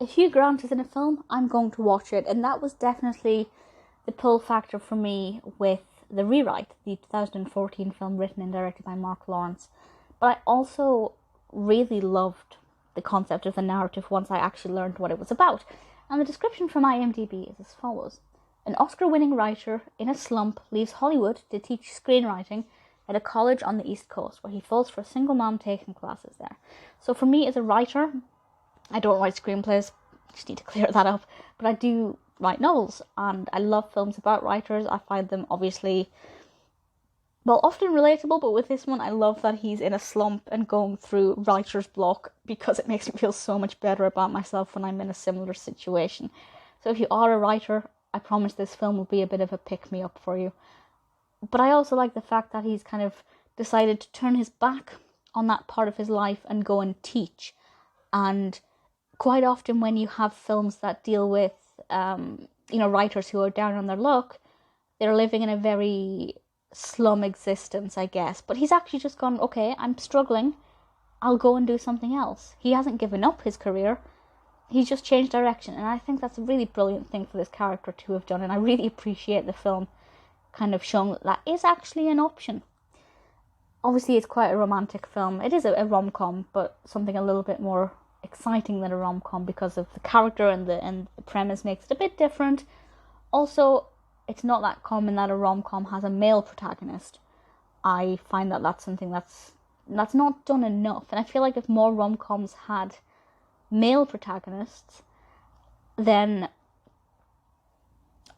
if Hugh Grant is in a film, I'm going to watch it. And that was definitely the pull factor for me with The Rewrite, the 2014 film written and directed by Marc Lawrence. But I also really loved the concept of the narrative once I actually learned what it was about. And the description from IMDb is as follows. An Oscar-winning writer in a slump leaves Hollywood to teach screenwriting at a college on the East Coast, where he falls for a single mom taking classes there. So for me as a writer, I don't write screenplays, just need to clear that up, but I do write novels, and I love films about writers. I find them obviously, well, often relatable, but with this one, I love that he's in a slump and going through writer's block, because it makes me feel so much better about myself when I'm in a similar situation. So if you are a writer, I promise this film will be a bit of a pick-me-up for you. But I also like the fact that he's kind of decided to turn his back on that part of his life and go and teach. And quite often when you have films that deal with, writers who are down on their luck, they're living in a very slum existence, I guess. But he's actually just gone, okay, I'm struggling, I'll go and do something else. He hasn't given up his career. He's just changed direction. And I think that's a really brilliant thing for this character to have done. And I really appreciate the film kind of showing that is actually an option. Obviously, it's quite a romantic film. It is a rom-com, but something a little bit more exciting than a rom-com because of the character and the premise makes it a bit different. Also, it's not that common that a rom-com has a male protagonist. I find that that's something that's not done enough. And I feel like if more rom-coms had male protagonists, then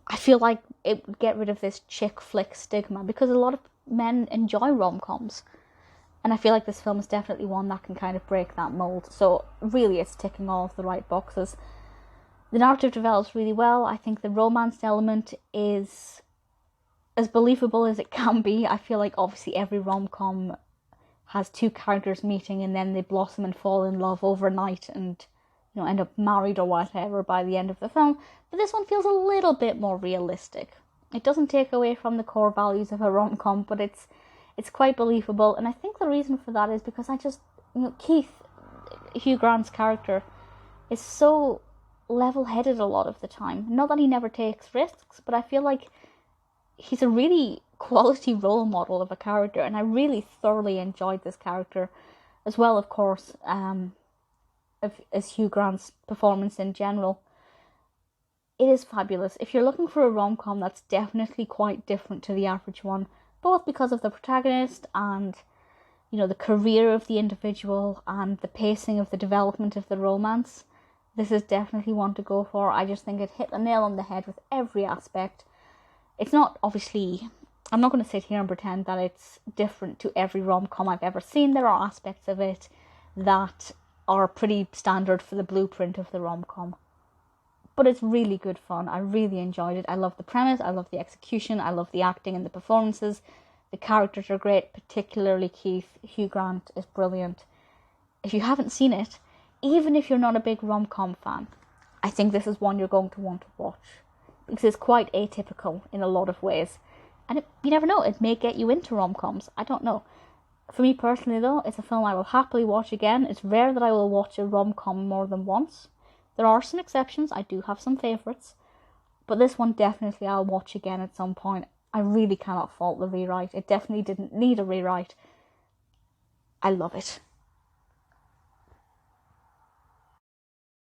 I feel like it would get rid of this chick flick stigma, because a lot of men enjoy rom-coms. And I feel like this film is definitely one that can kind of break that mold. So really, it's ticking all of the right boxes. The narrative develops really well. I think the romance element is as believable as it can be. I feel like obviously every rom-com has two characters meeting and then they blossom and fall in love overnight and, end up married or whatever by the end of the film. But this one feels a little bit more realistic. It doesn't take away from the core values of a rom-com, but it's quite believable. And I think the reason for that is because Hugh Grant's character, is so level-headed a lot of the time. Not that he never takes risks, but I feel like he's a really quality role model of a character, and I really thoroughly enjoyed this character, as well, of course, as Hugh Grant's performance in general. It is fabulous. If you're looking for a rom-com that's definitely quite different to the average one, both because of the protagonist and, the career of the individual and the pacing of the development of the romance, this is definitely one to go for. I just think it hit the nail on the head with every aspect. It's not, obviously, I'm not going to sit here and pretend that it's different to every rom-com I've ever seen. There are aspects of it that are pretty standard for the blueprint of the rom-com. But it's really good fun. I really enjoyed it. I love the premise, I love the execution, I love the acting and the performances. The characters are great, particularly Keith. Hugh Grant is brilliant. If you haven't seen it, even if you're not a big rom-com fan, I think this is one you're going to want to watch, because it's quite atypical in a lot of ways. And you never know, it may get you into rom-coms. I don't know. For me personally, though, it's a film I will happily watch again. It's rare that I will watch a rom-com more than once. There are some exceptions. I do have some favourites. But this one definitely I'll watch again at some point. I really cannot fault The Rewrite. It definitely didn't need a rewrite. I love it.